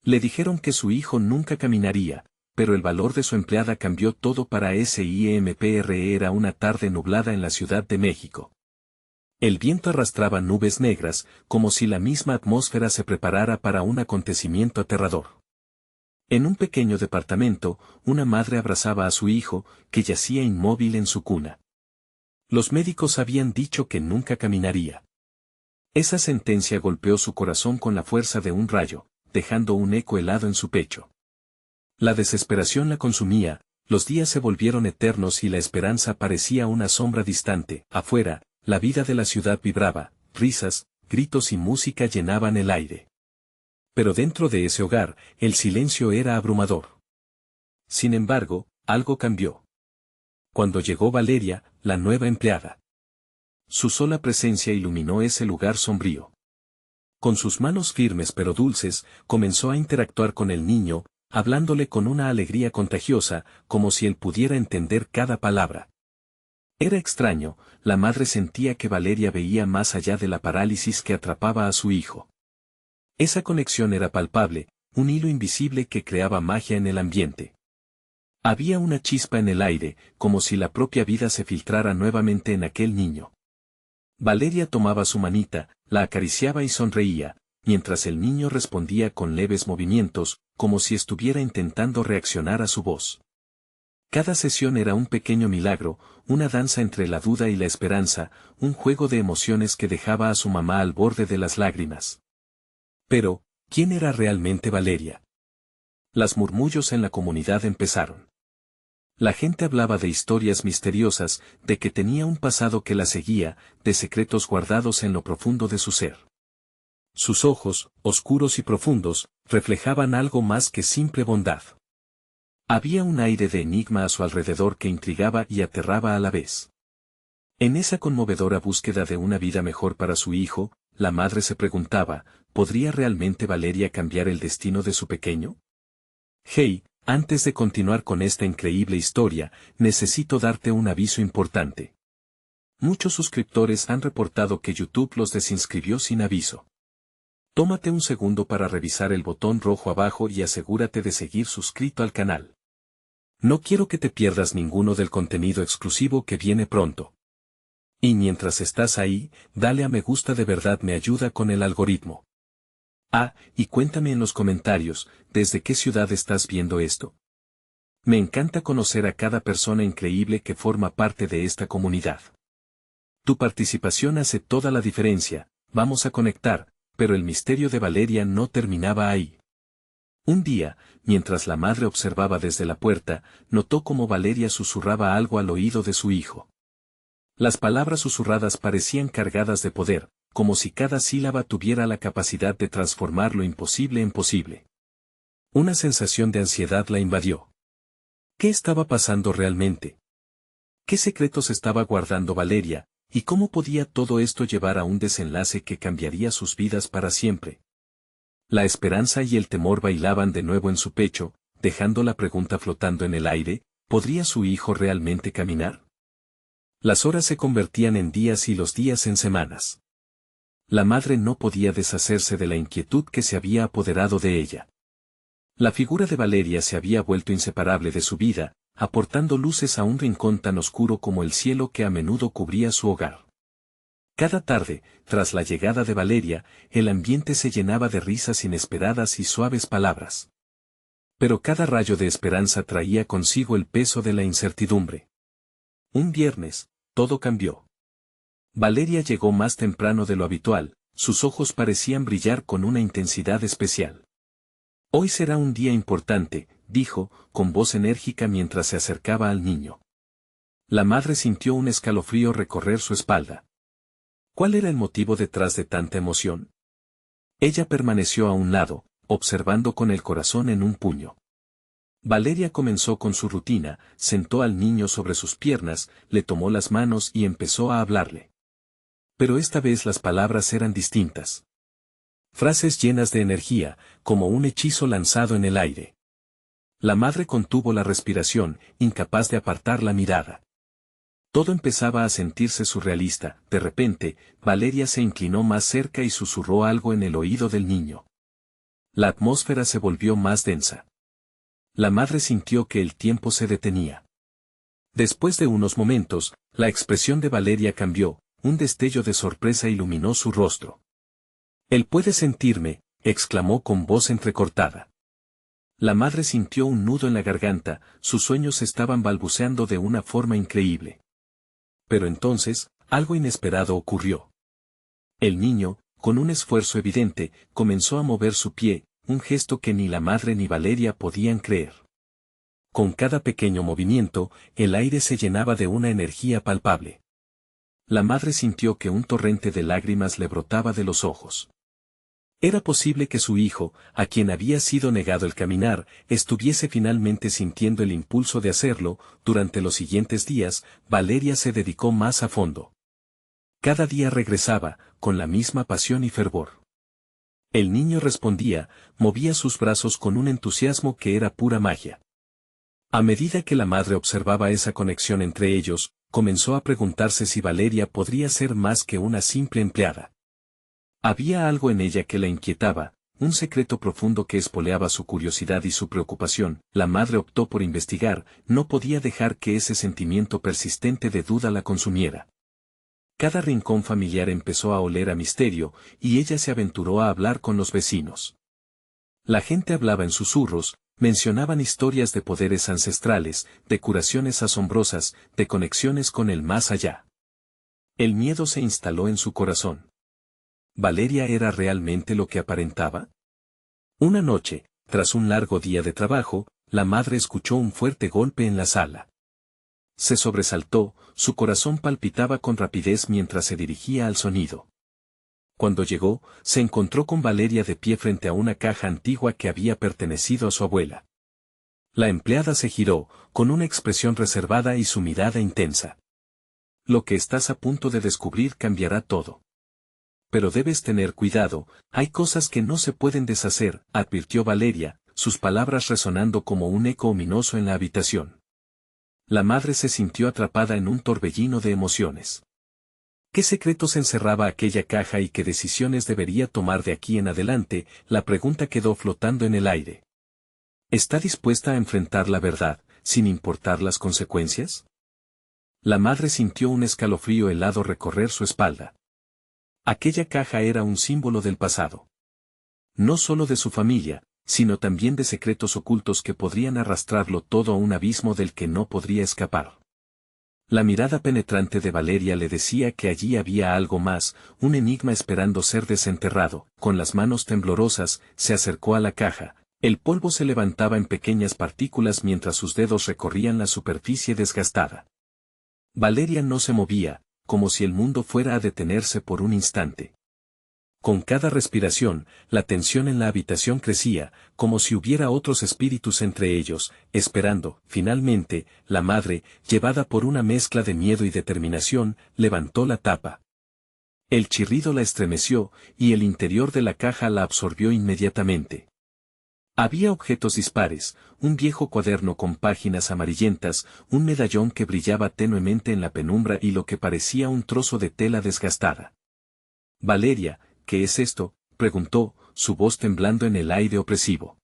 Le dijeron que su hijo nunca caminaría, pero el valor de su empleada cambió todo para SIMPRE. Era una tarde nublada en la Ciudad de México. El viento arrastraba nubes negras, como si la misma atmósfera se preparara para un acontecimiento aterrador. En un pequeño departamento, una madre abrazaba a su hijo, que yacía inmóvil en su cuna. Los médicos habían dicho que nunca caminaría. Esa sentencia golpeó su corazón con la fuerza de un rayo, dejando un eco helado en su pecho. La desesperación la consumía, los días se volvieron eternos y la esperanza parecía una sombra distante. Afuera, la vida de la ciudad vibraba, risas, gritos y música llenaban el aire. Pero dentro de ese hogar, el silencio era abrumador. Sin embargo, algo cambió. Cuando llegó Valeria, la nueva empleada. Su sola presencia iluminó ese lugar sombrío. Con sus manos firmes pero dulces, comenzó a interactuar con el niño, hablándole con una alegría contagiosa, como si él pudiera entender cada palabra. Era extraño, la madre sentía que Valeria veía más allá de la parálisis que atrapaba a su hijo. Esa conexión era palpable, un hilo invisible que creaba magia en el ambiente. Había una chispa en el aire, como si la propia vida se filtrara nuevamente en aquel niño. Valeria tomaba su manita, la acariciaba y sonreía, mientras el niño respondía con leves movimientos, como si estuviera intentando reaccionar a su voz. Cada sesión era un pequeño milagro, una danza entre la duda y la esperanza, un juego de emociones que dejaba a su mamá al borde de las lágrimas. Pero, ¿quién era realmente Valeria? Los murmullos en la comunidad empezaron. La gente hablaba de historias misteriosas, de que tenía un pasado que la seguía, de secretos guardados en lo profundo de su ser. Sus ojos, oscuros y profundos, reflejaban algo más que simple bondad. Había un aire de enigma a su alrededor que intrigaba y aterraba a la vez. En esa conmovedora búsqueda de una vida mejor para su hijo, la madre se preguntaba, ¿podría realmente Valeria cambiar el destino de su pequeño? Hey, antes de continuar con esta increíble historia, necesito darte un aviso importante. Muchos suscriptores han reportado que YouTube los desinscribió sin aviso. Tómate un segundo para revisar el botón rojo abajo y asegúrate de seguir suscrito al canal. No quiero que te pierdas ninguno del contenido exclusivo que viene pronto. Y mientras estás ahí, dale a me gusta, de verdad me ayuda con el algoritmo. Y cuéntame en los comentarios, ¿desde qué ciudad estás viendo esto? Me encanta conocer a cada persona increíble que forma parte de esta comunidad. Tu participación hace toda la diferencia, vamos a conectar, pero el misterio de Valeria no terminaba ahí. Un día, mientras la madre observaba desde la puerta, notó cómo Valeria susurraba algo al oído de su hijo. Las palabras susurradas parecían cargadas de poder, como si cada sílaba tuviera la capacidad de transformar lo imposible en posible. Una sensación de ansiedad la invadió. ¿Qué estaba pasando realmente? ¿Qué secretos estaba guardando Valeria, y cómo podía todo esto llevar a un desenlace que cambiaría sus vidas para siempre? La esperanza y el temor bailaban de nuevo en su pecho, dejando la pregunta flotando en el aire, ¿podría su hijo realmente caminar? Las horas se convertían en días y los días en semanas. La madre no podía deshacerse de la inquietud que se había apoderado de ella. La figura de Valeria se había vuelto inseparable de su vida, aportando luces a un rincón tan oscuro como el cielo que a menudo cubría su hogar. Cada tarde, tras la llegada de Valeria, el ambiente se llenaba de risas inesperadas y suaves palabras. Pero cada rayo de esperanza traía consigo el peso de la incertidumbre. Un viernes, todo cambió. Valeria llegó más temprano de lo habitual, sus ojos parecían brillar con una intensidad especial. Hoy será un día importante, dijo, con voz enérgica mientras se acercaba al niño. La madre sintió un escalofrío recorrer su espalda. ¿Cuál era el motivo detrás de tanta emoción? Ella permaneció a un lado, observando con el corazón en un puño. Valeria comenzó con su rutina, sentó al niño sobre sus piernas, le tomó las manos y empezó a hablarle. Pero esta vez las palabras eran distintas. Frases llenas de energía, como un hechizo lanzado en el aire. La madre contuvo la respiración, incapaz de apartar la mirada. Todo empezaba a sentirse surrealista. De repente, Valeria se inclinó más cerca y susurró algo en el oído del niño. La atmósfera se volvió más densa. La madre sintió que el tiempo se detenía. Después de unos momentos, la expresión de Valeria cambió, un destello de sorpresa iluminó su rostro. «Él puede sentirme», exclamó con voz entrecortada. La madre sintió un nudo en la garganta, sus sueños estaban balbuceando de una forma increíble. Pero entonces, algo inesperado ocurrió. El niño, con un esfuerzo evidente, comenzó a mover su pie, un gesto que ni la madre ni Valeria podían creer. Con cada pequeño movimiento, el aire se llenaba de una energía palpable. La madre sintió que un torrente de lágrimas le brotaba de los ojos. Era posible que su hijo, a quien había sido negado el caminar, estuviese finalmente sintiendo el impulso de hacerlo. Durante los siguientes días, Valeria se dedicó más a fondo. Cada día regresaba, con la misma pasión y fervor. El niño respondía, movía sus brazos con un entusiasmo que era pura magia. A medida que la madre observaba esa conexión entre ellos, comenzó a preguntarse si Valeria podría ser más que una simple empleada. Había algo en ella que la inquietaba, un secreto profundo que espoleaba su curiosidad y su preocupación. La madre optó por investigar, no podía dejar que ese sentimiento persistente de duda la consumiera. Cada rincón familiar empezó a oler a misterio, y ella se aventuró a hablar con los vecinos. La gente hablaba en susurros, mencionaban historias de poderes ancestrales, de curaciones asombrosas, de conexiones con el más allá. El miedo se instaló en su corazón. ¿Valeria era realmente lo que aparentaba? Una noche, tras un largo día de trabajo, la madre escuchó un fuerte golpe en la sala. Se sobresaltó, su corazón palpitaba con rapidez mientras se dirigía al sonido. Cuando llegó, se encontró con Valeria de pie frente a una caja antigua que había pertenecido a su abuela. La empleada se giró, con una expresión reservada y su mirada intensa. Lo que estás a punto de descubrir cambiará todo. Pero debes tener cuidado, hay cosas que no se pueden deshacer, advirtió Valeria, sus palabras resonando como un eco ominoso en la habitación. La madre se sintió atrapada en un torbellino de emociones. ¿Qué secretos encerraba aquella caja y qué decisiones debería tomar de aquí en adelante? La pregunta quedó flotando en el aire. ¿Está dispuesta a enfrentar la verdad, sin importar las consecuencias? La madre sintió un escalofrío helado recorrer su espalda. Aquella caja era un símbolo del pasado. No solo de su familia, sino también de secretos ocultos que podrían arrastrarlo todo a un abismo del que no podría escapar. La mirada penetrante de Valeria le decía que allí había algo más, un enigma esperando ser desenterrado. Con las manos temblorosas, se acercó a la caja. El polvo se levantaba en pequeñas partículas mientras sus dedos recorrían la superficie desgastada. Valeria no se movía, como si el mundo fuera a detenerse por un instante. Con cada respiración, la tensión en la habitación crecía, como si hubiera otros espíritus entre ellos, esperando. Finalmente, la madre, llevada por una mezcla de miedo y determinación, levantó la tapa. El chirrido la estremeció, y el interior de la caja la absorbió inmediatamente. Había objetos dispares, un viejo cuaderno con páginas amarillentas, un medallón que brillaba tenuemente en la penumbra y lo que parecía un trozo de tela desgastada. Valeria, ¿qué es esto?, preguntó, su voz temblando en el aire opresivo.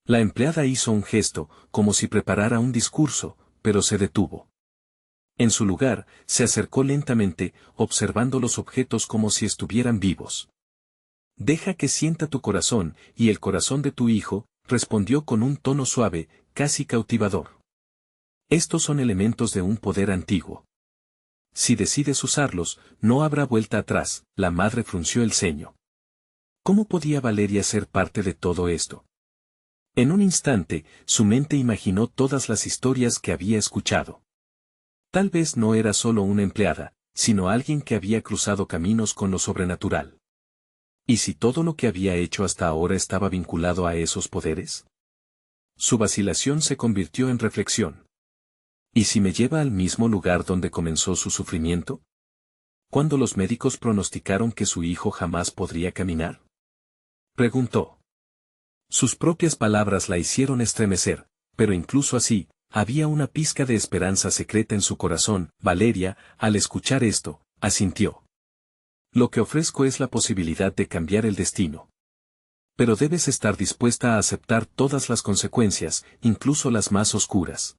La empleada hizo un gesto, como si preparara un discurso, pero se detuvo. En su lugar, se acercó lentamente, observando los objetos como si estuvieran vivos. «Deja que sienta tu corazón, y el corazón de tu hijo», respondió con un tono suave, casi cautivador. «Estos son elementos de un poder antiguo. Si decides usarlos, no habrá vuelta atrás». La madre frunció el ceño. ¿Cómo podía Valeria ser parte de todo esto? En un instante, su mente imaginó todas las historias que había escuchado. Tal vez no era solo una empleada, sino alguien que había cruzado caminos con lo sobrenatural. ¿Y si todo lo que había hecho hasta ahora estaba vinculado a esos poderes? Su vacilación se convirtió en reflexión. ¿Y si me lleva al mismo lugar donde comenzó su sufrimiento? ¿Cuándo los médicos pronosticaron que su hijo jamás podría caminar? Preguntó. Sus propias palabras la hicieron estremecer, pero incluso así, había una pizca de esperanza secreta en su corazón. Valeria, al escuchar esto, asintió. Lo que ofrezco es la posibilidad de cambiar el destino. Pero debes estar dispuesta a aceptar todas las consecuencias, incluso las más oscuras.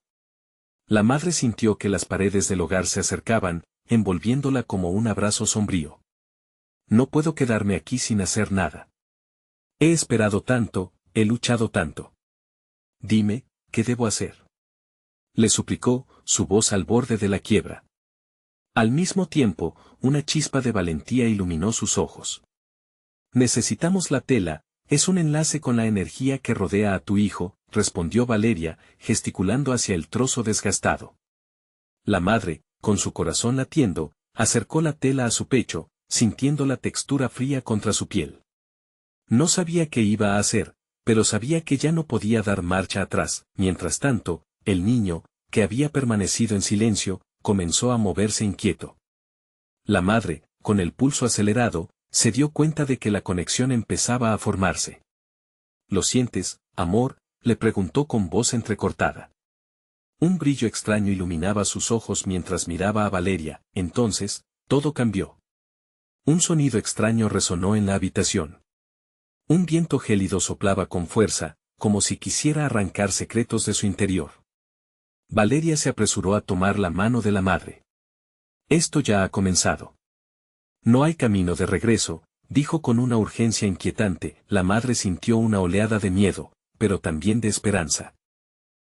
La madre sintió que las paredes del hogar se acercaban, envolviéndola como un abrazo sombrío. No puedo quedarme aquí sin hacer nada. He esperado tanto, he luchado tanto. Dime, ¿qué debo hacer? Le suplicó, su voz al borde de la quiebra. Al mismo tiempo, una chispa de valentía iluminó sus ojos. Necesitamos la tela, es un enlace con la energía que rodea a tu hijo, respondió Valeria, gesticulando hacia el trozo desgastado. La madre, con su corazón latiendo, acercó la tela a su pecho, sintiendo la textura fría contra su piel. No sabía qué iba a hacer, pero sabía que ya no podía dar marcha atrás. Mientras tanto, el niño, que había permanecido en silencio, comenzó a moverse inquieto. La madre, con el pulso acelerado, se dio cuenta de que la conexión empezaba a formarse. ¿Lo sientes, amor?, le preguntó con voz entrecortada. Un brillo extraño iluminaba sus ojos mientras miraba a Valeria. Entonces, todo cambió. Un sonido extraño resonó en la habitación. Un viento gélido soplaba con fuerza, como si quisiera arrancar secretos de su interior. Valeria se apresuró a tomar la mano de la madre. Esto ya ha comenzado. No hay camino de regreso, dijo con una urgencia inquietante. La madre sintió una oleada de miedo, pero también de esperanza.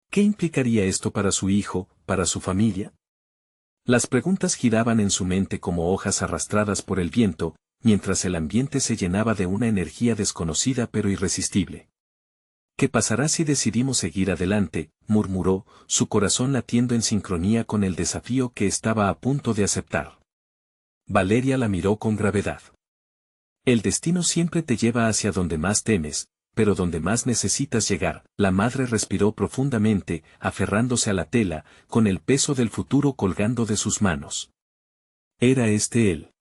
¿Qué implicaría esto para su hijo, para su familia? Las preguntas giraban en su mente como hojas arrastradas por el viento, mientras el ambiente se llenaba de una energía desconocida pero irresistible. ¿Qué pasará si decidimos seguir adelante?, murmuró, su corazón latiendo en sincronía con el desafío que estaba a punto de aceptar. Valeria la miró con gravedad. El destino siempre te lleva hacia donde más temes, pero donde más necesitas llegar. La madre respiró profundamente, aferrándose a la tela, con el peso del futuro colgando de sus manos. ¿Era este el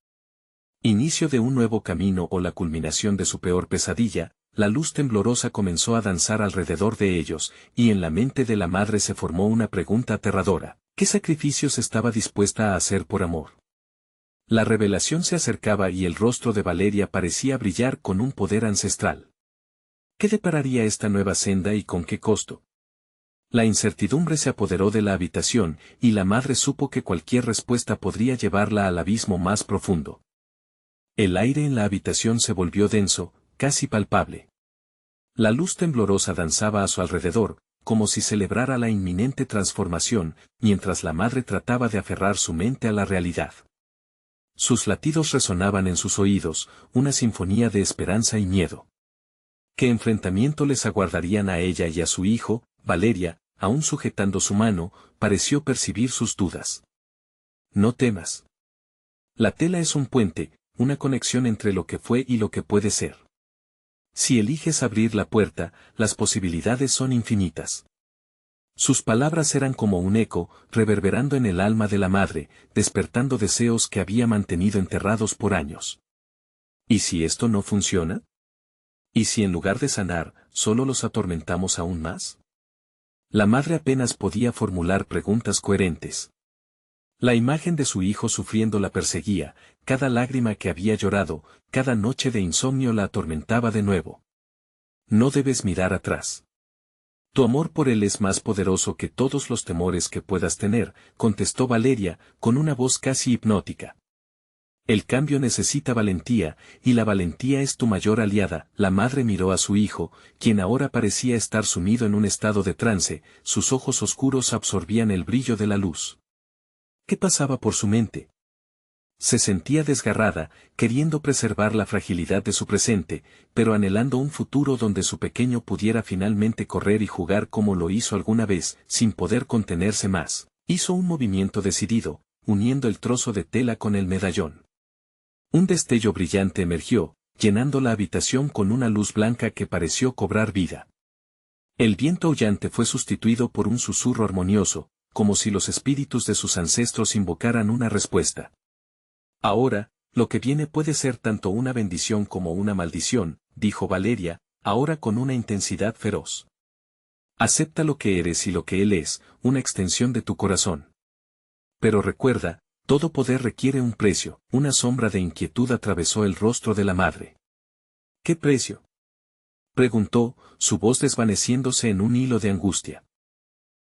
inicio de un nuevo camino o la culminación de su peor pesadilla? La luz temblorosa comenzó a danzar alrededor de ellos, y en la mente de la madre se formó una pregunta aterradora. ¿Qué sacrificios estaba dispuesta a hacer por amor? La revelación se acercaba y el rostro de Valeria parecía brillar con un poder ancestral. ¿Qué depararía esta nueva senda y con qué costo? La incertidumbre se apoderó de la habitación, y la madre supo que cualquier respuesta podría llevarla al abismo más profundo. El aire en la habitación se volvió denso, casi palpable. La luz temblorosa danzaba a su alrededor, como si celebrara la inminente transformación, mientras la madre trataba de aferrar su mente a la realidad. Sus latidos resonaban en sus oídos, una sinfonía de esperanza y miedo. ¿Qué enfrentamiento les aguardarían a ella y a su hijo? Valeria, aún sujetando su mano, pareció percibir sus dudas. No temas. La tela es un puente, una conexión entre lo que fue y lo que puede ser. Si eliges abrir la puerta, las posibilidades son infinitas. Sus palabras eran como un eco, reverberando en el alma de la madre, despertando deseos que había mantenido enterrados por años. ¿Y si esto no funciona? ¿Y si en lugar de sanar, solo los atormentamos aún más? La madre apenas podía formular preguntas coherentes. La imagen de su hijo sufriendo la perseguía, cada lágrima que había llorado, cada noche de insomnio la atormentaba de nuevo. No debes mirar atrás. Tu amor por él es más poderoso que todos los temores que puedas tener, contestó Valeria, con una voz casi hipnótica. El cambio necesita valentía, y la valentía es tu mayor aliada. La madre miró a su hijo, quien ahora parecía estar sumido en un estado de trance, sus ojos oscuros absorbían el brillo de la luz. ¿Qué pasaba por su mente? Se sentía desgarrada, queriendo preservar la fragilidad de su presente, pero anhelando un futuro donde su pequeño pudiera finalmente correr y jugar como lo hizo alguna vez, sin poder contenerse más. Hizo un movimiento decidido, uniendo el trozo de tela con el medallón. Un destello brillante emergió, llenando la habitación con una luz blanca que pareció cobrar vida. El viento aullante fue sustituido por un susurro armonioso, como si los espíritus de sus ancestros invocaran una respuesta. Ahora, lo que viene puede ser tanto una bendición como una maldición, dijo Valeria, ahora con una intensidad feroz. Acepta lo que eres y lo que él es, una extensión de tu corazón. Pero recuerda, todo poder requiere un precio. Una sombra de inquietud atravesó el rostro de la madre. ¿Qué precio? Preguntó, su voz desvaneciéndose en un hilo de angustia.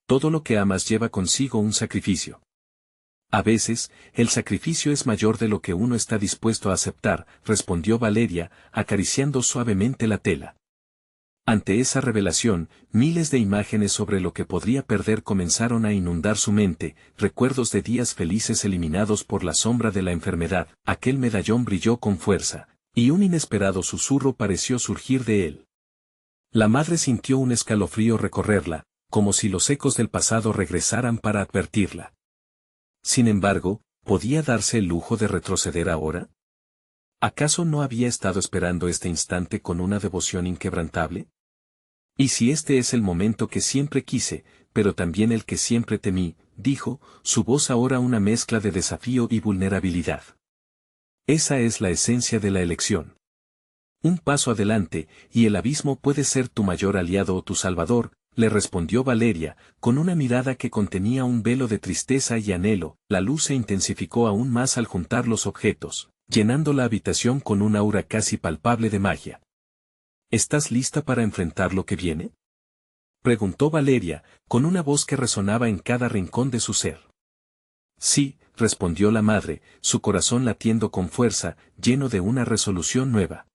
Todo lo que amas lleva consigo un sacrificio. A veces, el sacrificio es mayor de lo que uno está dispuesto a aceptar, respondió Valeria, acariciando suavemente la tela. Ante esa revelación, miles de imágenes sobre lo que podría perder comenzaron a inundar su mente, recuerdos de días felices eliminados por la sombra de la enfermedad. Aquel medallón brilló con fuerza, y un inesperado susurro pareció surgir de él. La madre sintió un escalofrío recorrerla, como si los ecos del pasado regresaran para advertirla. Sin embargo, ¿podía darse el lujo de retroceder ahora? ¿Acaso no había estado esperando este instante con una devoción inquebrantable? Y si este es el momento que siempre quise, pero también el que siempre temí, dijo, su voz ahora una mezcla de desafío y vulnerabilidad. Esa es la esencia de la elección. Un paso adelante, y el abismo puede ser tu mayor aliado o tu salvador, le respondió Valeria, con una mirada que contenía un velo de tristeza y anhelo. La luz se intensificó aún más al juntar los objetos, llenando la habitación con un aura casi palpable de magia. ¿Estás lista para enfrentar lo que viene? Preguntó Valeria, con una voz que resonaba en cada rincón de su ser. Sí, respondió la madre, su corazón latiendo con fuerza, lleno de una resolución nueva.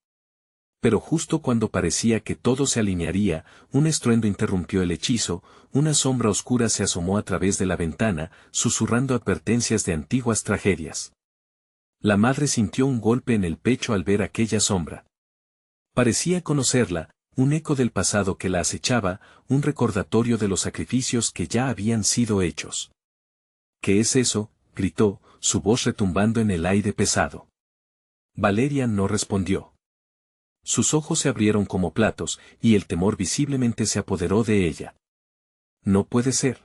Pero justo cuando parecía que todo se alinearía, un estruendo interrumpió el hechizo, una sombra oscura se asomó a través de la ventana, susurrando advertencias de antiguas tragedias. La madre sintió un golpe en el pecho al ver aquella sombra. Parecía conocerla, un eco del pasado que la acechaba, un recordatorio de los sacrificios que ya habían sido hechos. ¿Qué es eso?, gritó, su voz retumbando en el aire pesado. Valeria no respondió. Sus ojos se abrieron como platos, y el temor visiblemente se apoderó de ella. No puede ser.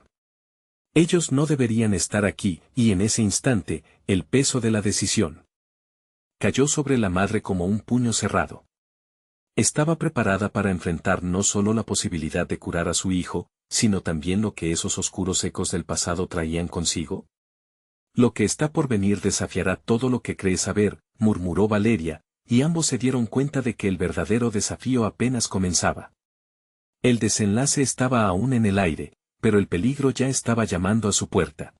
Ellos no deberían estar aquí, y en ese instante, el peso de la decisión cayó sobre la madre como un puño cerrado. Estaba preparada para enfrentar no solo la posibilidad de curar a su hijo, sino también lo que esos oscuros ecos del pasado traían consigo. Lo que está por venir desafiará todo lo que cree saber, murmuró Valeria, y ambos se dieron cuenta de que el verdadero desafío apenas comenzaba. El desenlace estaba aún en el aire, pero el peligro ya estaba llamando a su puerta.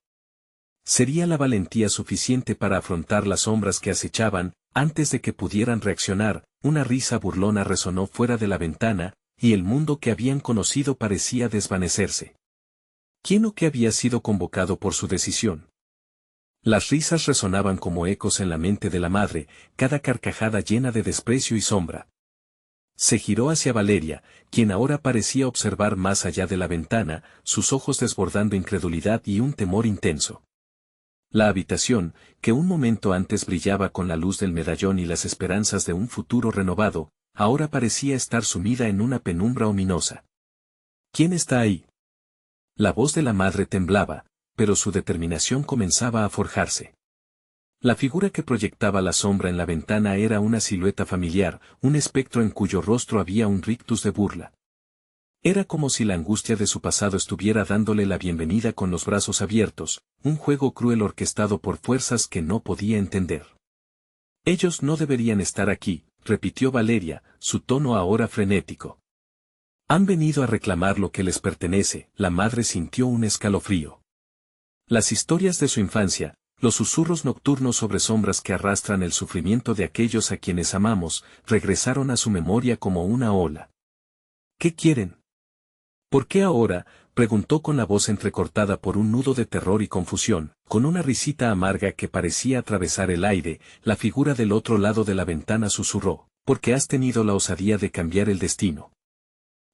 ¿Sería la valentía suficiente para afrontar las sombras que acechaban? Antes de que pudieran reaccionar, una risa burlona resonó fuera de la ventana, y el mundo que habían conocido parecía desvanecerse. ¿Quién o qué había sido convocado por su decisión? Las risas resonaban como ecos en la mente de la madre, cada carcajada llena de desprecio y sombra. Se giró hacia Valeria, quien ahora parecía observar más allá de la ventana, sus ojos desbordando incredulidad y un temor intenso. La habitación, que un momento antes brillaba con la luz del medallón y las esperanzas de un futuro renovado, ahora parecía estar sumida en una penumbra ominosa. ¿Quién está ahí? La voz de la madre temblaba, pero su determinación comenzaba a forjarse. La figura que proyectaba la sombra en la ventana era una silueta familiar, un espectro en cuyo rostro había un rictus de burla. Era como si la angustia de su pasado estuviera dándole la bienvenida con los brazos abiertos, un juego cruel orquestado por fuerzas que no podía entender. Ellos no deberían estar aquí, repitió Valeria, su tono ahora frenético. Han venido a reclamar lo que les pertenece. La madre sintió un escalofrío. Las historias de su infancia, los susurros nocturnos sobre sombras que arrastran el sufrimiento de aquellos a quienes amamos, regresaron a su memoria como una ola. ¿Qué quieren? ¿Por qué ahora?, preguntó con la voz entrecortada por un nudo de terror y confusión, con una risita amarga que parecía atravesar el aire. La figura del otro lado de la ventana susurró, porque has tenido la osadía de cambiar el destino.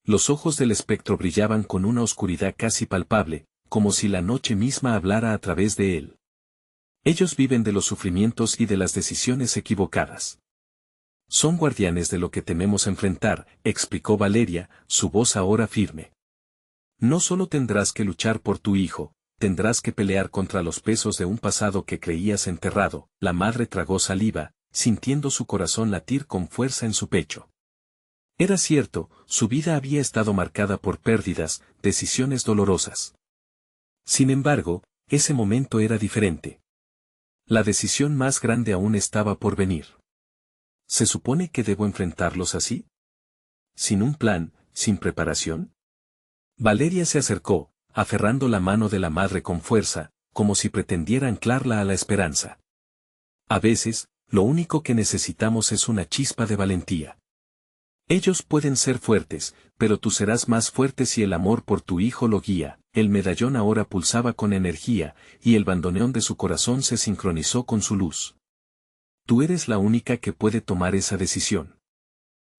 Los ojos del espectro brillaban con una oscuridad casi palpable, como si la noche misma hablara a través de él. Ellos viven de los sufrimientos y de las decisiones equivocadas. Son guardianes de lo que tememos enfrentar, explicó Valeria, su voz ahora firme. No solo tendrás que luchar por tu hijo, tendrás que pelear contra los pesos de un pasado que creías enterrado. La madre tragó saliva, sintiendo su corazón latir con fuerza en su pecho. Era cierto, su vida había estado marcada por pérdidas, decisiones dolorosas. Sin embargo, ese momento era diferente. La decisión más grande aún estaba por venir. ¿Se supone que debo enfrentarlos así? sin un plan, sin preparación? Valeria se acercó, aferrando la mano de la madre con fuerza, como si pretendiera anclarla a la esperanza. A veces, lo único que necesitamos es una chispa de valentía. Ellos pueden ser fuertes, pero tú serás más fuerte si el amor por tu hijo lo guía. El medallón ahora pulsaba con energía, y el bandoneón de su corazón se sincronizó con su luz. Tú eres la única que puede tomar esa decisión.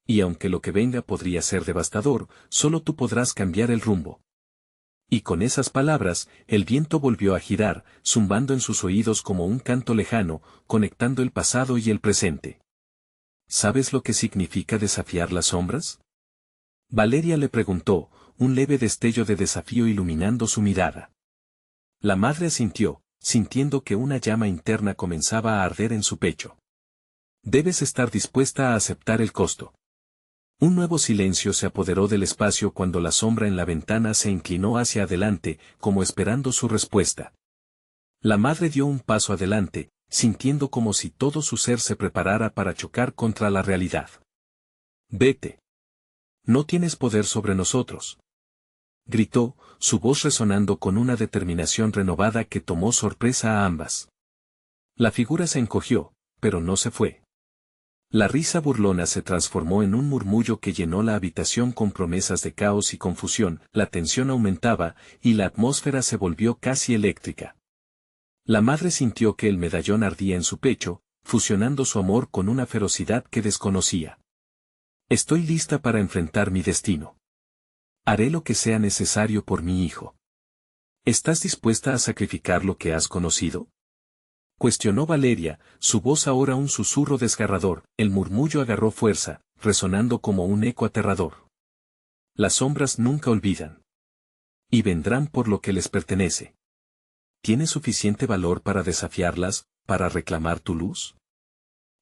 Y aunque lo que venga podría ser devastador, solo tú podrás cambiar el rumbo. Y con esas palabras, el viento volvió a girar, zumbando en sus oídos como un canto lejano, conectando el pasado y el presente. ¿Sabes lo que significa desafiar las sombras? Valeria le preguntó, un leve destello de desafío iluminando su mirada. La madre asintió, sintiendo que una llama interna comenzaba a arder en su pecho. Debes estar dispuesta a aceptar el costo. Un nuevo silencio se apoderó del espacio cuando la sombra en la ventana se inclinó hacia adelante, como esperando su respuesta. La madre dio un paso adelante, sintiendo como si todo su ser se preparara para chocar contra la realidad. Vete. No tienes poder sobre nosotros. Gritó, su voz resonando con una determinación renovada que tomó sorpresa a ambas. La figura se encogió, pero no se fue. La risa burlona se transformó en un murmullo que llenó la habitación con promesas de caos y confusión, la tensión aumentaba, y la atmósfera se volvió casi eléctrica. La madre sintió que el medallón ardía en su pecho, fusionando su amor con una ferocidad que desconocía. Estoy lista para enfrentar mi destino. Haré lo que sea necesario por mi hijo. ¿Estás dispuesta a sacrificar lo que has conocido? Cuestionó Valeria, su voz ahora un susurro desgarrador. El murmullo agarró fuerza, resonando como un eco aterrador. Las sombras nunca olvidan. Y vendrán por lo que les pertenece. ¿Tienes suficiente valor para desafiarlas, para reclamar tu luz?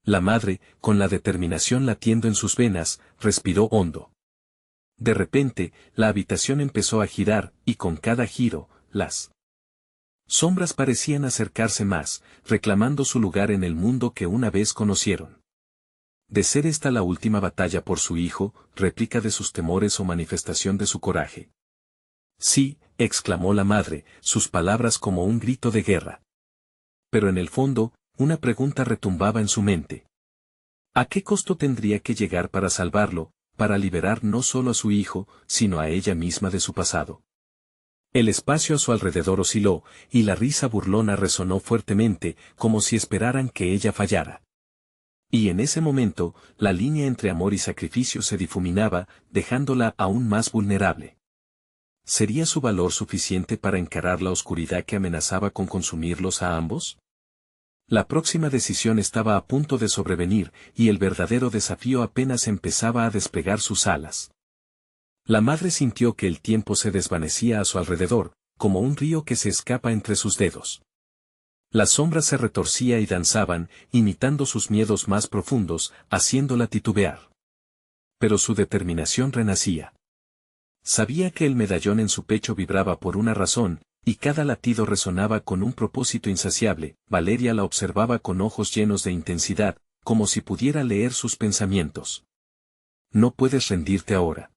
La madre, con la determinación latiendo en sus venas, respiró hondo. De repente, la habitación empezó a girar, y con cada giro, las sombras parecían acercarse más, reclamando su lugar en el mundo que una vez conocieron. De ser esta la última batalla por su hijo, réplica de sus temores o manifestación de su coraje. Sí, exclamó la madre, sus palabras como un grito de guerra. Pero en el fondo, una pregunta retumbaba en su mente. ¿A qué costo tendría que llegar para salvarlo, para liberar no solo a su hijo, sino a ella misma de su pasado? El espacio a su alrededor osciló, y la risa burlona resonó fuertemente, como si esperaran que ella fallara. Y en ese momento, la línea entre amor y sacrificio se difuminaba, dejándola aún más vulnerable. ¿Sería su valor suficiente para encarar la oscuridad que amenazaba con consumirlos a ambos? La próxima decisión estaba a punto de sobrevenir, y el verdadero desafío apenas empezaba a desplegar sus alas. La madre sintió que el tiempo se desvanecía a su alrededor, como un río que se escapa entre sus dedos. Las sombras se retorcían y danzaban, imitando sus miedos más profundos, haciéndola titubear. Pero su determinación renacía. Sabía que el medallón en su pecho vibraba por una razón, y cada latido resonaba con un propósito insaciable. Valeria la observaba con ojos llenos de intensidad, como si pudiera leer sus pensamientos. No puedes rendirte ahora.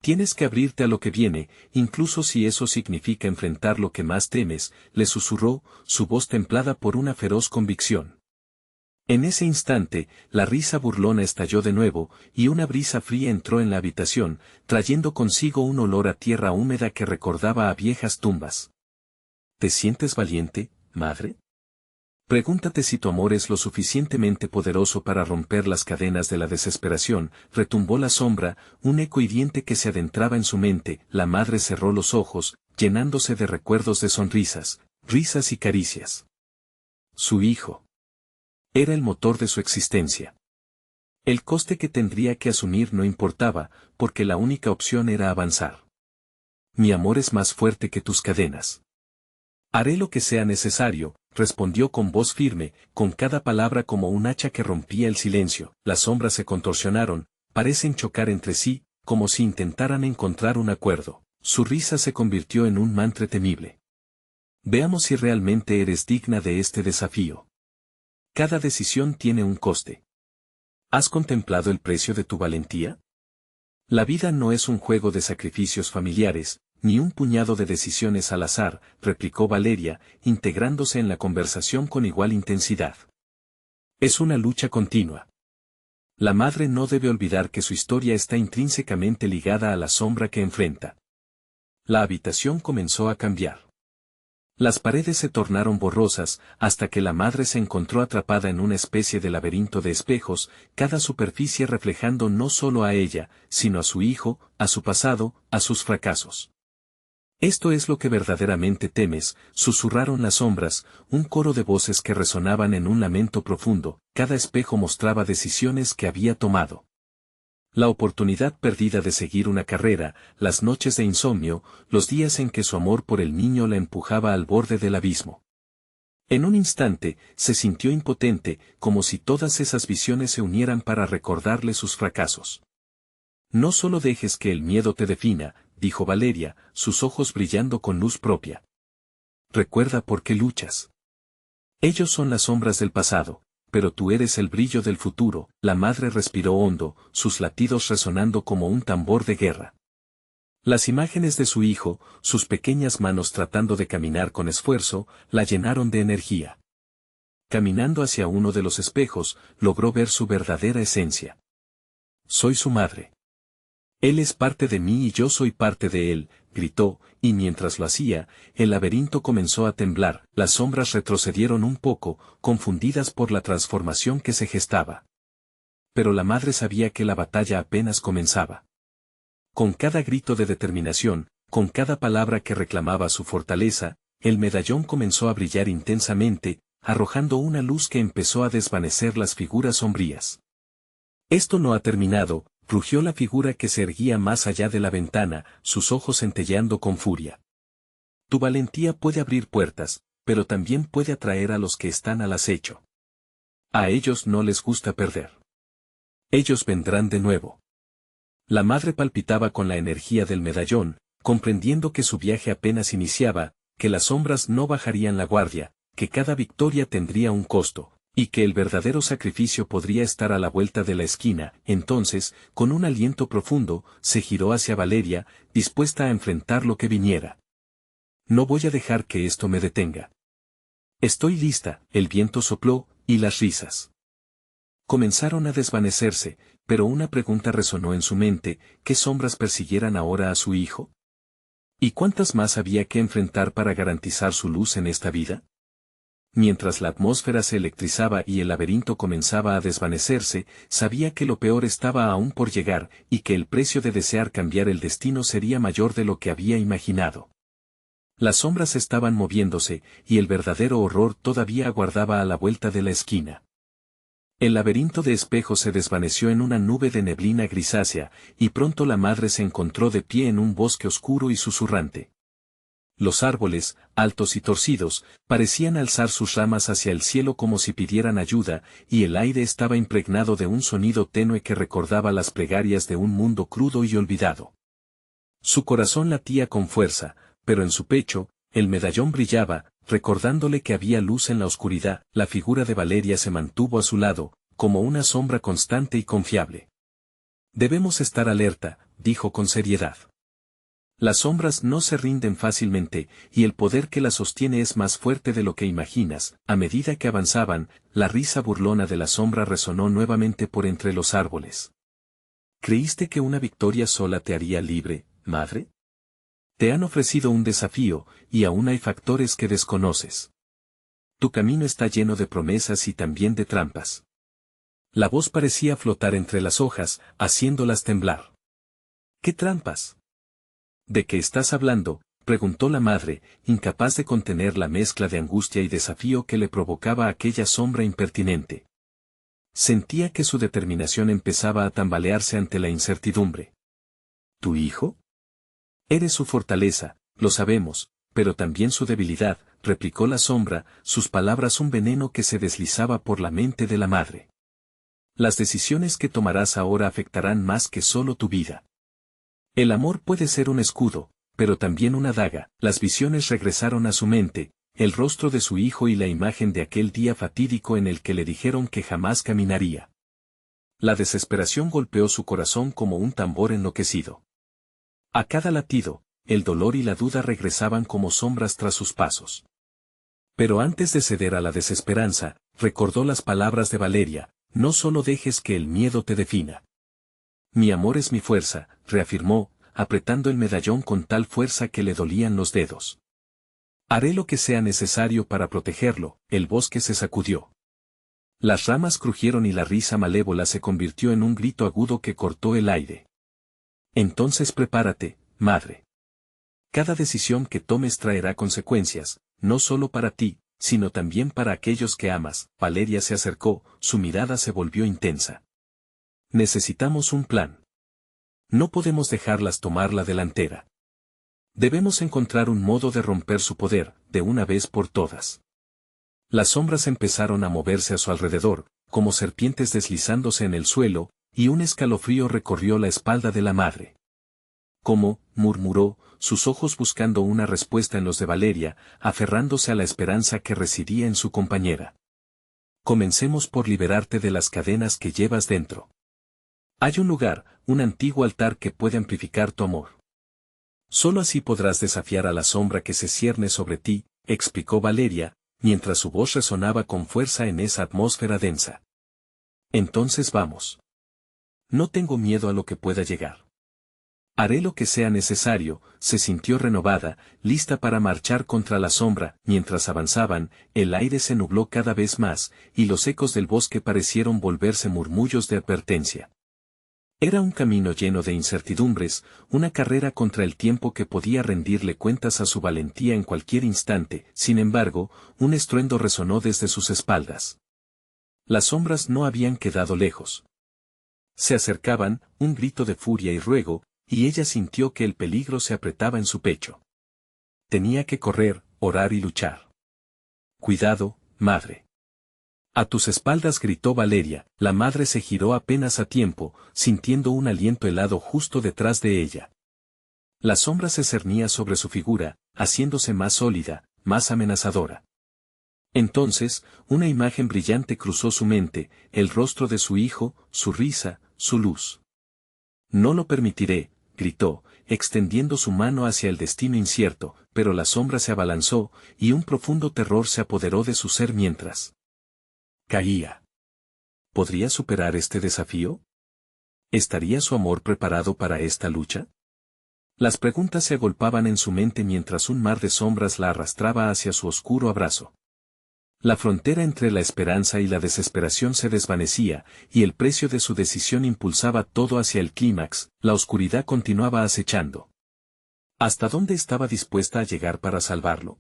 Tienes que abrirte a lo que viene, incluso si eso significa enfrentar lo que más temes, le susurró, su voz templada por una feroz convicción. En ese instante, la risa burlona estalló de nuevo, y una brisa fría entró en la habitación, trayendo consigo un olor a tierra húmeda que recordaba a viejas tumbas. ¿Te sientes valiente, madre? Pregúntate si tu amor es lo suficientemente poderoso para romper las cadenas de la desesperación. Retumbó la sombra, un eco hiriente que se adentraba en su mente. La madre cerró los ojos, llenándose de recuerdos de sonrisas, risas y caricias. Su hijo era el motor de su existencia. El coste que tendría que asumir no importaba, porque la única opción era avanzar. Mi amor es más fuerte que tus cadenas. Haré lo que sea necesario, respondió con voz firme, con cada palabra como un hacha que rompía el silencio. Las sombras se contorsionaron, parecen chocar entre sí, como si intentaran encontrar un acuerdo. Su risa se convirtió en un mantra temible. Veamos si realmente eres digna de este desafío. Cada decisión tiene un coste. ¿Has contemplado el precio de tu valentía? La vida no es un juego de sacrificios familiares, ni un puñado de decisiones al azar, replicó Valeria, integrándose en la conversación con igual intensidad. Es una lucha continua. La madre no debe olvidar que su historia está intrínsecamente ligada a la sombra que enfrenta. La habitación comenzó a cambiar. Las paredes se tornaron borrosas, hasta que la madre se encontró atrapada en una especie de laberinto de espejos, cada superficie reflejando no solo a ella, sino a su hijo, a su pasado, a sus fracasos. «Esto es lo que verdaderamente temes», susurraron las sombras, un coro de voces que resonaban en un lamento profundo, cada espejo mostraba decisiones que había tomado. La oportunidad perdida de seguir una carrera, las noches de insomnio, los días en que su amor por el niño la empujaba al borde del abismo. En un instante, se sintió impotente, como si todas esas visiones se unieran para recordarle sus fracasos. «No solo dejes que el miedo te defina», dijo Valeria, sus ojos brillando con luz propia. «Recuerda por qué luchas. Ellos son las sombras del pasado, pero tú eres el brillo del futuro». La madre respiró hondo, sus latidos resonando como un tambor de guerra. Las imágenes de su hijo, sus pequeñas manos tratando de caminar con esfuerzo, la llenaron de energía. Caminando hacia uno de los espejos, logró ver su verdadera esencia. «Soy su madre. Él es parte de mí y yo soy parte de él», gritó, y mientras lo hacía, el laberinto comenzó a temblar, las sombras retrocedieron un poco, confundidas por la transformación que se gestaba. Pero la madre sabía que la batalla apenas comenzaba. Con cada grito de determinación, con cada palabra que reclamaba su fortaleza, el medallón comenzó a brillar intensamente, arrojando una luz que empezó a desvanecer las figuras sombrías. «Esto no ha terminado», rugió la figura que se erguía más allá de la ventana, sus ojos centelleando con furia. «Tu valentía puede abrir puertas, pero también puede atraer a los que están al acecho. A ellos no les gusta perder. Ellos vendrán de nuevo». La madre palpitaba con la energía del medallón, comprendiendo que su viaje apenas iniciaba, que las sombras no bajarían la guardia, que cada victoria tendría un costo, y que el verdadero sacrificio podría estar a la vuelta de la esquina. Entonces, con un aliento profundo, se giró hacia Valeria, dispuesta a enfrentar lo que viniera. «No voy a dejar que esto me detenga. Estoy lista». El viento sopló, y las risas comenzaron a desvanecerse, pero una pregunta resonó en su mente: ¿qué sombras persiguieran ahora a su hijo? ¿Y cuántas más había que enfrentar para garantizar su luz en esta vida? Mientras la atmósfera se electrizaba y el laberinto comenzaba a desvanecerse, sabía que lo peor estaba aún por llegar, y que el precio de desear cambiar el destino sería mayor de lo que había imaginado. Las sombras estaban moviéndose, y el verdadero horror todavía aguardaba a la vuelta de la esquina. El laberinto de espejos se desvaneció en una nube de neblina grisácea, y pronto la madre se encontró de pie en un bosque oscuro y susurrante. Los árboles, altos y torcidos, parecían alzar sus ramas hacia el cielo como si pidieran ayuda, y el aire estaba impregnado de un sonido tenue que recordaba las plegarias de un mundo crudo y olvidado. Su corazón latía con fuerza, pero en su pecho, el medallón brillaba, recordándole que había luz en la oscuridad. La figura de Valeria se mantuvo a su lado, como una sombra constante y confiable. «Debemos estar alerta», dijo con seriedad. «Las sombras no se rinden fácilmente, y el poder que las sostiene es más fuerte de lo que imaginas». A medida que avanzaban, la risa burlona de la sombra resonó nuevamente por entre los árboles. «¿Creíste que una victoria sola te haría libre, madre? Te han ofrecido un desafío, y aún hay factores que desconoces. Tu camino está lleno de promesas y también de trampas». La voz parecía flotar entre las hojas, haciéndolas temblar. «¿Qué trampas? ¿De qué estás hablando?», preguntó la madre, incapaz de contener la mezcla de angustia y desafío que le provocaba aquella sombra impertinente. Sentía que su determinación empezaba a tambalearse ante la incertidumbre. «¿Tu hijo? Eres su fortaleza, lo sabemos, pero también su debilidad», replicó la sombra, sus palabras un veneno que se deslizaba por la mente de la madre. «Las decisiones que tomarás ahora afectarán más que solo tu vida. El amor puede ser un escudo, pero también una daga». Las visiones regresaron a su mente, el rostro de su hijo y la imagen de aquel día fatídico en el que le dijeron que jamás caminaría. La desesperación golpeó su corazón como un tambor enloquecido. A cada latido, el dolor y la duda regresaban como sombras tras sus pasos. Pero antes de ceder a la desesperanza, recordó las palabras de Valeria: no solo dejes que el miedo te defina. Mi amor es mi fuerza, reafirmó, apretando el medallón con tal fuerza que le dolían los dedos. Haré lo que sea necesario para protegerlo. El bosque se sacudió. Las ramas crujieron y la risa malévola se convirtió en un grito agudo que cortó el aire. Entonces prepárate, madre. Cada decisión que tomes traerá consecuencias, no solo para ti, sino también para aquellos que amas. Valeria se acercó, su mirada se volvió intensa. Necesitamos un plan. No podemos dejarlas tomar la delantera. Debemos encontrar un modo de romper su poder, de una vez por todas. Las sombras empezaron a moverse a su alrededor, como serpientes deslizándose en el suelo, y un escalofrío recorrió la espalda de la madre. ¿Cómo?, murmuró, sus ojos buscando una respuesta en los de Valeria, aferrándose a la esperanza que residía en su compañera. Comencemos por liberarte de las cadenas que llevas dentro. Hay un lugar, un antiguo altar que puede amplificar tu amor. Solo así podrás desafiar a la sombra que se cierne sobre ti, explicó Valeria, mientras su voz resonaba con fuerza en esa atmósfera densa. Entonces vamos. No tengo miedo a lo que pueda llegar. Haré lo que sea necesario. Se sintió renovada, lista para marchar contra la sombra. Mientras avanzaban, el aire se nubló cada vez más, y los ecos del bosque parecieron volverse murmullos de advertencia. Era un camino lleno de incertidumbres, una carrera contra el tiempo que podía rendirle cuentas a su valentía en cualquier instante. Sin embargo, un estruendo resonó desde sus espaldas. Las sombras no habían quedado lejos. Se acercaban, un grito de furia y ruego, y ella sintió que el peligro se apretaba en su pecho. Tenía que correr, orar y luchar. Cuidado, madre. A tus espaldas, gritó Valeria. La madre se giró apenas a tiempo, sintiendo un aliento helado justo detrás de ella. La sombra se cernía sobre su figura, haciéndose más sólida, más amenazadora. Entonces, una imagen brillante cruzó su mente, el rostro de su hijo, su risa, su luz. No lo permitiré, gritó, extendiendo su mano hacia el destino incierto, pero la sombra se abalanzó, y un profundo terror se apoderó de su ser mientras caía. ¿Podría superar este desafío? ¿Estaría su amor preparado para esta lucha? Las preguntas se agolpaban en su mente mientras un mar de sombras la arrastraba hacia su oscuro abrazo. La frontera entre la esperanza y la desesperación se desvanecía, y el precio de su decisión impulsaba todo hacia el clímax. La oscuridad continuaba acechando. ¿Hasta dónde estaba dispuesta a llegar para salvarlo?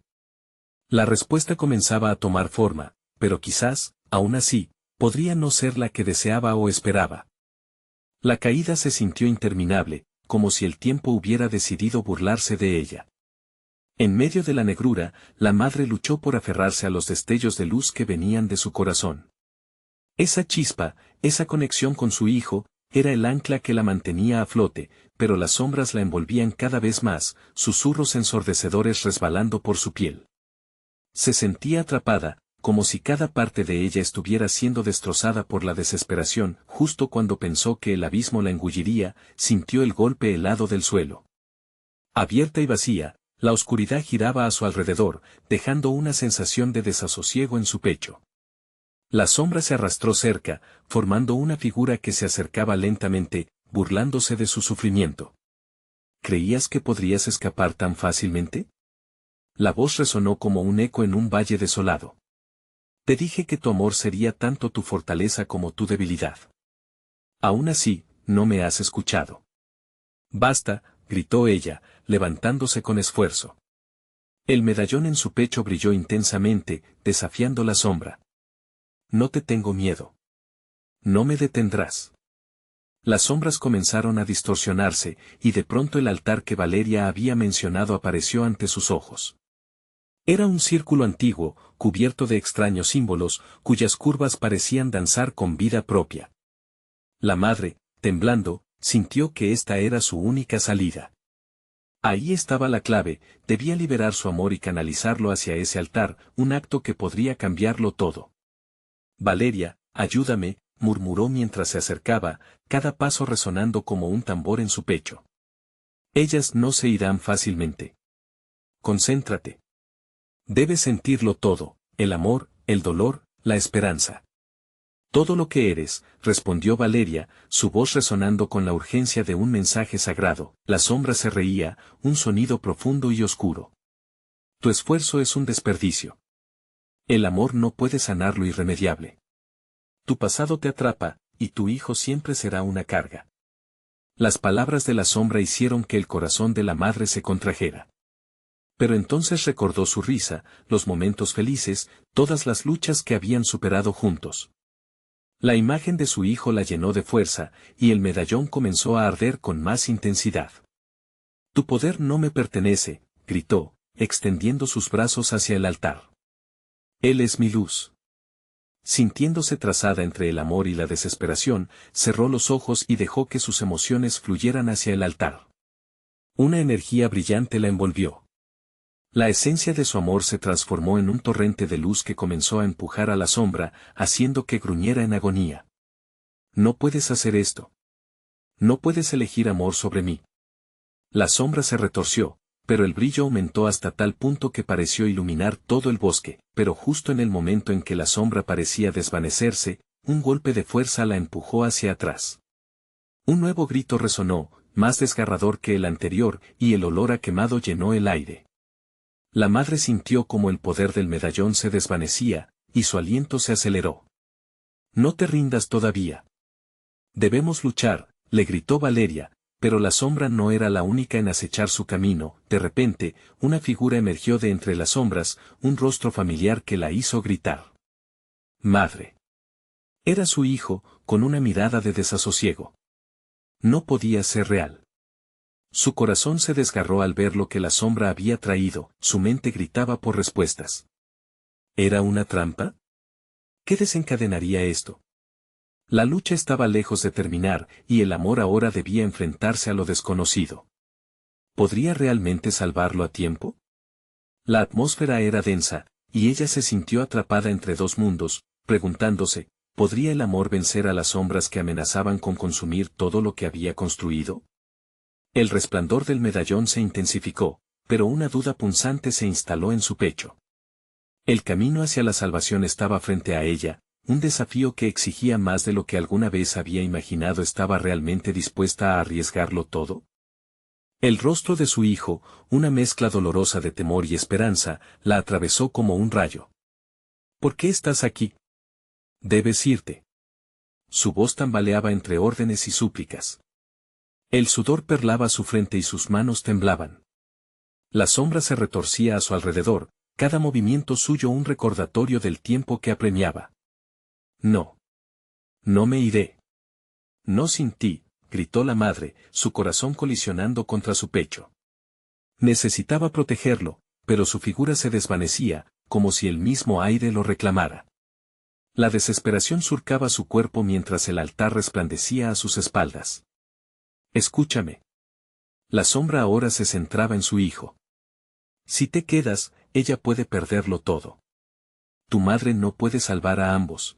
La respuesta comenzaba a tomar forma, pero quizás, aún así, podría no ser la que deseaba o esperaba. La caída se sintió interminable, como si el tiempo hubiera decidido burlarse de ella. En medio de la negrura, la madre luchó por aferrarse a los destellos de luz que venían de su corazón. Esa chispa, esa conexión con su hijo, era el ancla que la mantenía a flote, pero las sombras la envolvían cada vez más, susurros ensordecedores resbalando por su piel. Se sentía atrapada, como si cada parte de ella estuviera siendo destrozada por la desesperación. Justo cuando pensó que el abismo la engulliría, sintió el golpe helado del suelo. Abierta y vacía, la oscuridad giraba a su alrededor, dejando una sensación de desasosiego en su pecho. La sombra se arrastró cerca, formando una figura que se acercaba lentamente, burlándose de su sufrimiento. ¿Creías que podrías escapar tan fácilmente? La voz resonó como un eco en un valle desolado. Te dije que tu amor sería tanto tu fortaleza como tu debilidad. Aún así, no me has escuchado. Basta, gritó ella, levantándose con esfuerzo. El medallón en su pecho brilló intensamente, desafiando la sombra. No te tengo miedo. No me detendrás. Las sombras comenzaron a distorsionarse, y de pronto el altar que Valeria había mencionado apareció ante sus ojos. Era un círculo antiguo, cubierto de extraños símbolos, cuyas curvas parecían danzar con vida propia. La madre, temblando, sintió que esta era su única salida. Ahí estaba la clave, debía liberar su amor y canalizarlo hacia ese altar, un acto que podría cambiarlo todo. Valeria, ayúdame, murmuró mientras se acercaba, cada paso resonando como un tambor en su pecho. Ellas no se irán fácilmente. Concéntrate. Debes sentirlo todo, el amor, el dolor, la esperanza. Todo lo que eres, respondió Valeria, su voz resonando con la urgencia de un mensaje sagrado. La sombra se reía, un sonido profundo y oscuro. Tu esfuerzo es un desperdicio. El amor no puede sanar lo irremediable. Tu pasado te atrapa, y tu hijo siempre será una carga. Las palabras de la sombra hicieron que el corazón de la madre se contrajera. Pero entonces recordó su risa, los momentos felices, todas las luchas que habían superado juntos. La imagen de su hijo la llenó de fuerza, y el medallón comenzó a arder con más intensidad. Tu poder no me pertenece, gritó, extendiendo sus brazos hacia el altar. Él es mi luz. Sintiéndose trazada entre el amor y la desesperación, cerró los ojos y dejó que sus emociones fluyeran hacia el altar. Una energía brillante la envolvió. La esencia de su amor se transformó en un torrente de luz que comenzó a empujar a la sombra, haciendo que gruñera en agonía. No puedes hacer esto. No puedes elegir amor sobre mí. La sombra se retorció, pero el brillo aumentó hasta tal punto que pareció iluminar todo el bosque, pero justo en el momento en que la sombra parecía desvanecerse, un golpe de fuerza la empujó hacia atrás. Un nuevo grito resonó, más desgarrador que el anterior, y el olor a quemado llenó el aire. La madre sintió como el poder del medallón se desvanecía, y su aliento se aceleró. No te rindas todavía. Debemos luchar, le gritó Valeria, pero la sombra no era la única en acechar su camino. De repente, una figura emergió de entre las sombras, un rostro familiar que la hizo gritar. Madre. Era su hijo, con una mirada de desasosiego. No podía ser real. Su corazón se desgarró al ver lo que la sombra había traído, su mente gritaba por respuestas. ¿Era una trampa? ¿Qué desencadenaría esto? La lucha estaba lejos de terminar, y el amor ahora debía enfrentarse a lo desconocido. ¿Podría realmente salvarlo a tiempo? La atmósfera era densa, y ella se sintió atrapada entre dos mundos, preguntándose, ¿podría el amor vencer a las sombras que amenazaban con consumir todo lo que había construido? El resplandor del medallón se intensificó, pero una duda punzante se instaló en su pecho. El camino hacia la salvación estaba frente a ella, un desafío que exigía más de lo que alguna vez había imaginado. ¿Estaba realmente dispuesta a arriesgarlo todo? El rostro de su hijo, una mezcla dolorosa de temor y esperanza, la atravesó como un rayo. ¿Por qué estás aquí? Debes irte. Su voz tambaleaba entre órdenes y súplicas. El sudor perlaba su frente y sus manos temblaban. La sombra se retorcía a su alrededor, cada movimiento suyo un recordatorio del tiempo que apremiaba. No. No me iré. No sin ti, gritó la madre, su corazón colisionando contra su pecho. Necesitaba protegerlo, pero su figura se desvanecía, como si el mismo aire lo reclamara. La desesperación surcaba su cuerpo mientras el altar resplandecía a sus espaldas. Escúchame. La sombra ahora se centraba en su hijo. Si te quedas, ella puede perderlo todo. Tu madre no puede salvar a ambos.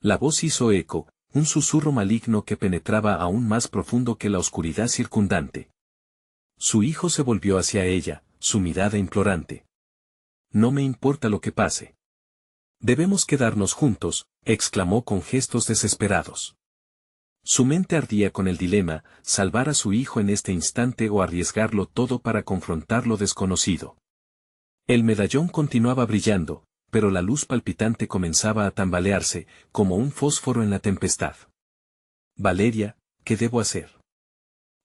La voz hizo eco, un susurro maligno que penetraba aún más profundo que la oscuridad circundante. Su hijo se volvió hacia ella, su mirada implorante. No me importa lo que pase. Debemos quedarnos juntos, exclamó con gestos desesperados. Su mente ardía con el dilema, salvar a su hijo en este instante o arriesgarlo todo para confrontar lo desconocido. El medallón continuaba brillando, pero la luz palpitante comenzaba a tambalearse, como un fósforo en la tempestad. Valeria, ¿qué debo hacer?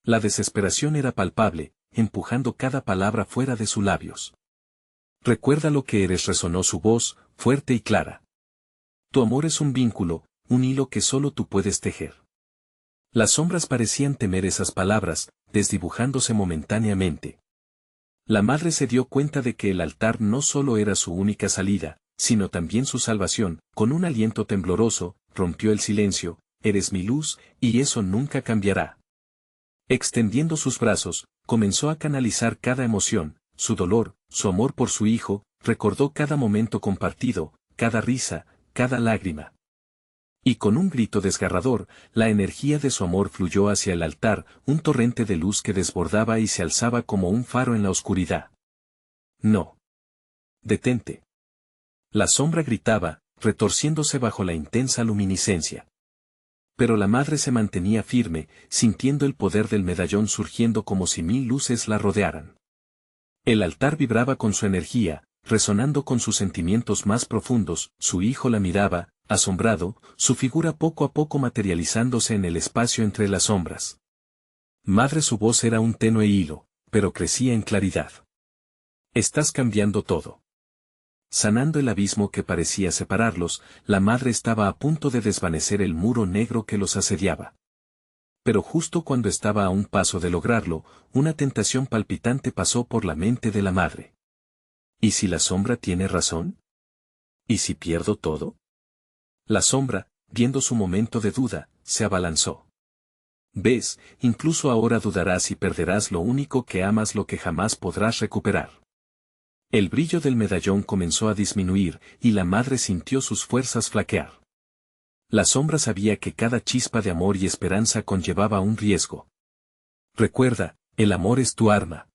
La desesperación era palpable, empujando cada palabra fuera de sus labios. Recuerda lo que eres, resonó su voz, fuerte y clara. Tu amor es un vínculo, un hilo que solo tú puedes tejer. Las sombras parecían temer esas palabras, desdibujándose momentáneamente. La madre se dio cuenta de que el altar no solo era su única salida, sino también su salvación. Con un aliento tembloroso, rompió el silencio, eres mi luz, y eso nunca cambiará. Extendiendo sus brazos, comenzó a canalizar cada emoción, su dolor, su amor por su hijo, recordó cada momento compartido, cada risa, cada lágrima. Y con un grito desgarrador, la energía de su amor fluyó hacia el altar, un torrente de luz que desbordaba y se alzaba como un faro en la oscuridad. No. Detente. La sombra gritaba, retorciéndose bajo la intensa luminiscencia. Pero la madre se mantenía firme, sintiendo el poder del medallón surgiendo como si 1000 luces la rodearan. El altar vibraba con su energía, resonando con sus sentimientos más profundos. Su hijo la miraba, asombrado, su figura poco a poco materializándose en el espacio entre las sombras. Madre, su voz era un tenue hilo, pero crecía en claridad. Estás cambiando todo. Sanando el abismo que parecía separarlos, la madre estaba a punto de desvanecer el muro negro que los asediaba. Pero justo cuando estaba a un paso de lograrlo, una tentación palpitante pasó por la mente de la madre. ¿Y si la sombra tiene razón? ¿Y si pierdo todo? La sombra, viendo su momento de duda, se abalanzó. Ves, incluso ahora dudarás y perderás lo único que amas, lo que jamás podrás recuperar. El brillo del medallón comenzó a disminuir, y la madre sintió sus fuerzas flaquear. La sombra sabía que cada chispa de amor y esperanza conllevaba un riesgo. Recuerda, el amor es tu arma.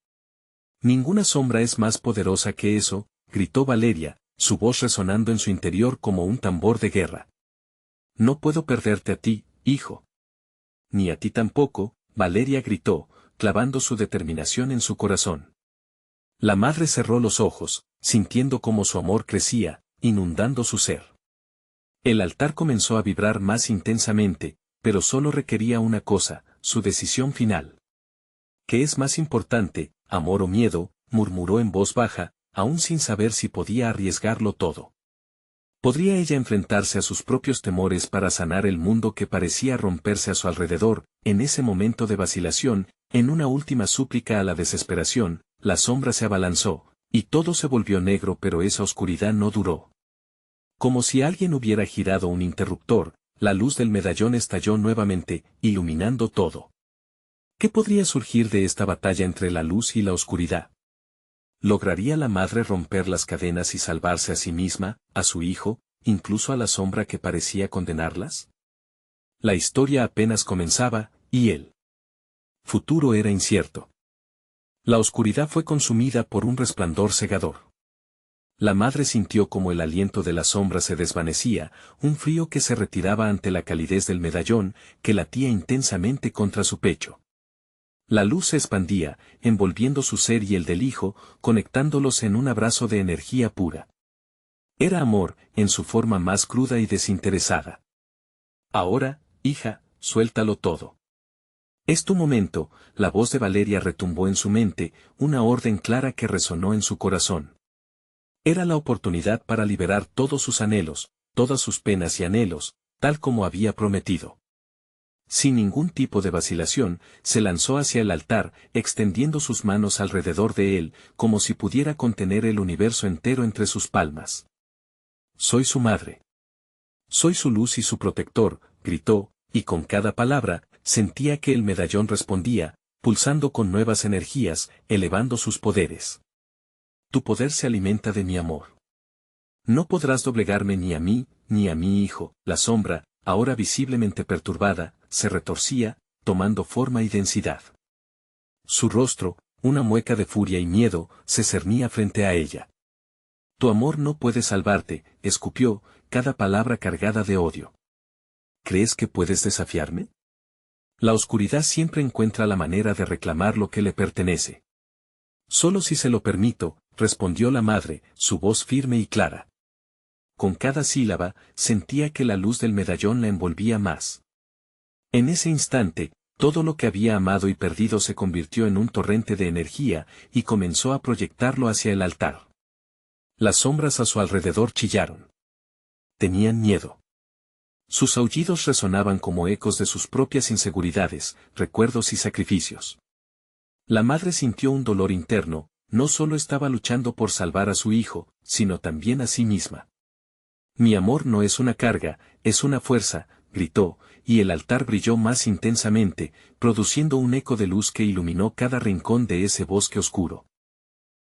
Ninguna sombra es más poderosa que eso, gritó Valeria, su voz resonando en su interior como un tambor de guerra. No puedo perderte a ti, hijo. Ni a ti tampoco, Valeria gritó, clavando su determinación en su corazón. La madre cerró los ojos, sintiendo cómo su amor crecía, inundando su ser. El altar comenzó a vibrar más intensamente, pero solo requería una cosa, su decisión final. ¿Qué es más importante, amor o miedo?, murmuró en voz baja, aún sin saber si podía arriesgarlo todo. ¿Podría ella enfrentarse a sus propios temores para sanar el mundo que parecía romperse a su alrededor? En ese momento de vacilación, en una última súplica a la desesperación, la sombra se abalanzó, y todo se volvió negro, pero esa oscuridad no duró. Como si alguien hubiera girado un interruptor, la luz del medallón estalló nuevamente, iluminando todo. ¿Qué podría surgir de esta batalla entre la luz y la oscuridad? ¿Lograría la madre romper las cadenas y salvarse a sí misma, a su hijo, incluso a la sombra que parecía condenarlas? La historia apenas comenzaba, y el futuro era incierto. La oscuridad fue consumida por un resplandor cegador. La madre sintió como el aliento de la sombra se desvanecía, un frío que se retiraba ante la calidez del medallón, que latía intensamente contra su pecho. La luz se expandía, envolviendo su ser y el del hijo, conectándolos en un abrazo de energía pura. Era amor, en su forma más cruda y desinteresada. Ahora, hija, suéltalo todo. Es tu momento, la voz de Valeria retumbó en su mente, una orden clara que resonó en su corazón. Era la oportunidad para liberar todos sus anhelos, todas sus penas y anhelos, tal como había prometido. Sin ningún tipo de vacilación, se lanzó hacia el altar, extendiendo sus manos alrededor de él, como si pudiera contener el universo entero entre sus palmas. Soy su madre. Soy su luz y su protector, gritó, y con cada palabra, sentía que el medallón respondía, pulsando con nuevas energías, elevando sus poderes. Tu poder se alimenta de mi amor. No podrás doblegarme ni a mí, ni a mi hijo. La sombra, ahora visiblemente perturbada, se retorcía, tomando forma y densidad. Su rostro, una mueca de furia y miedo, se cernía frente a ella. Tu amor no puede salvarte, escupió, cada palabra cargada de odio. ¿Crees que puedes desafiarme? La oscuridad siempre encuentra la manera de reclamar lo que le pertenece. Solo si se lo permito, respondió la madre, su voz firme y clara. Con cada sílaba, sentía que la luz del medallón la envolvía más. En ese instante, todo lo que había amado y perdido se convirtió en un torrente de energía, y comenzó a proyectarlo hacia el altar. Las sombras a su alrededor chillaron. Tenían miedo. Sus aullidos resonaban como ecos de sus propias inseguridades, recuerdos y sacrificios. La madre sintió un dolor interno, no solo estaba luchando por salvar a su hijo, sino también a sí misma. Mi amor no es una carga, es una fuerza, gritó, y el altar brilló más intensamente, produciendo un eco de luz que iluminó cada rincón de ese bosque oscuro.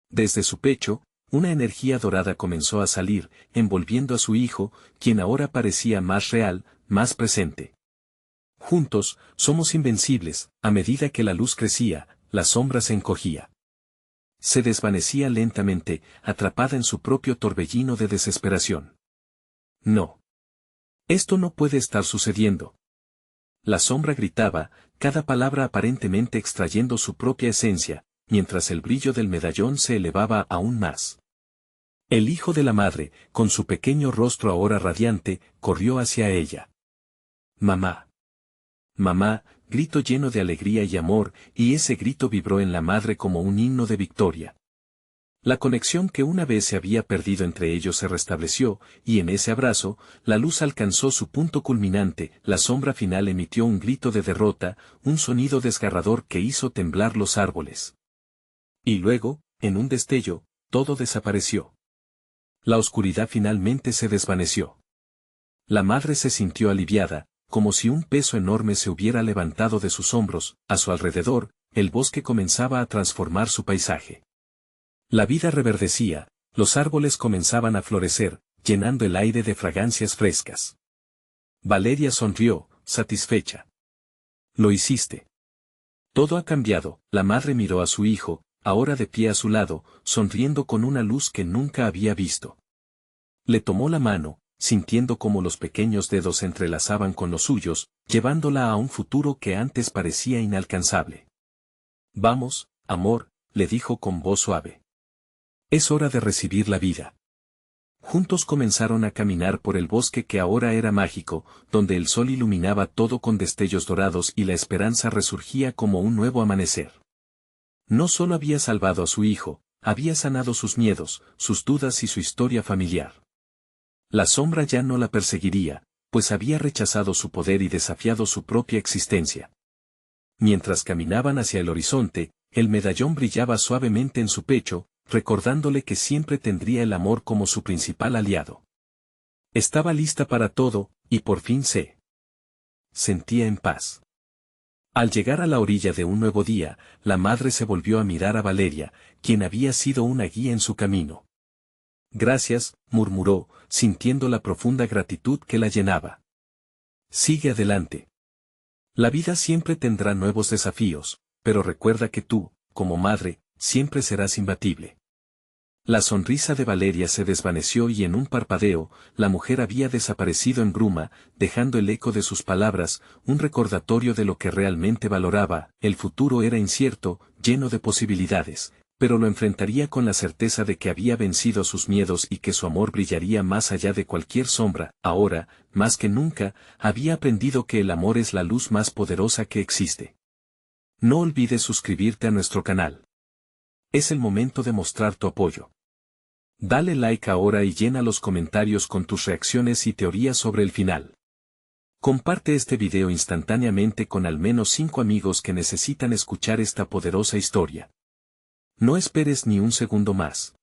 Desde su pecho, una energía dorada comenzó a salir, envolviendo a su hijo, quien ahora parecía más real, más presente. Juntos, somos invencibles. A medida que la luz crecía, la sombra se encogía. Se desvanecía lentamente, atrapada en su propio torbellino de desesperación. No. Esto no puede estar sucediendo. La sombra gritaba, cada palabra aparentemente extrayendo su propia esencia, mientras el brillo del medallón se elevaba aún más. El hijo de la madre, con su pequeño rostro ahora radiante, corrió hacia ella. «Mamá. Mamá», grito lleno de alegría y amor, y ese grito vibró en la madre como un himno de victoria. La conexión que una vez se había perdido entre ellos se restableció, y en ese abrazo, la luz alcanzó su punto culminante, la sombra final emitió un grito de derrota, un sonido desgarrador que hizo temblar los árboles. Y luego, en un destello, todo desapareció. La oscuridad finalmente se desvaneció. La madre se sintió aliviada, como si un peso enorme se hubiera levantado de sus hombros. A su alrededor, el bosque comenzaba a transformar su paisaje. La vida reverdecía, los árboles comenzaban a florecer, llenando el aire de fragancias frescas. Valeria sonrió, satisfecha. «Lo hiciste. Todo ha cambiado», la madre miró a su hijo, ahora de pie a su lado, sonriendo con una luz que nunca había visto. Le tomó la mano, sintiendo cómo los pequeños dedos se entrelazaban con los suyos, llevándola a un futuro que antes parecía inalcanzable. «Vamos, amor», le dijo con voz suave. «Es hora de recibir la vida». Juntos comenzaron a caminar por el bosque que ahora era mágico, donde el sol iluminaba todo con destellos dorados y la esperanza resurgía como un nuevo amanecer. No solo había salvado a su hijo, había sanado sus miedos, sus dudas y su historia familiar. La sombra ya no la perseguiría, pues había rechazado su poder y desafiado su propia existencia. Mientras caminaban hacia el horizonte, el medallón brillaba suavemente en su pecho, recordándole que siempre tendría el amor como su principal aliado. Estaba lista para todo, y por fin se sentía en paz. Al llegar a la orilla de un nuevo día, la madre se volvió a mirar a Valeria, quien había sido una guía en su camino. «Gracias», murmuró, sintiendo la profunda gratitud que la llenaba. «Sigue adelante. La vida siempre tendrá nuevos desafíos, pero recuerda que tú, como madre, siempre serás imbatible». La sonrisa de Valeria se desvaneció y en un parpadeo, la mujer había desaparecido en bruma, dejando el eco de sus palabras, un recordatorio de lo que realmente valoraba. El futuro era incierto, lleno de posibilidades, pero lo enfrentaría con la certeza de que había vencido sus miedos y que su amor brillaría más allá de cualquier sombra. Ahora, más que nunca, había aprendido que el amor es la luz más poderosa que existe. No olvides suscribirte a nuestro canal. Es el momento de mostrar tu apoyo. Dale like ahora y llena los comentarios con tus reacciones y teorías sobre el final. Comparte este video instantáneamente con al menos 5 amigos que necesitan escuchar esta poderosa historia. No esperes ni un segundo más.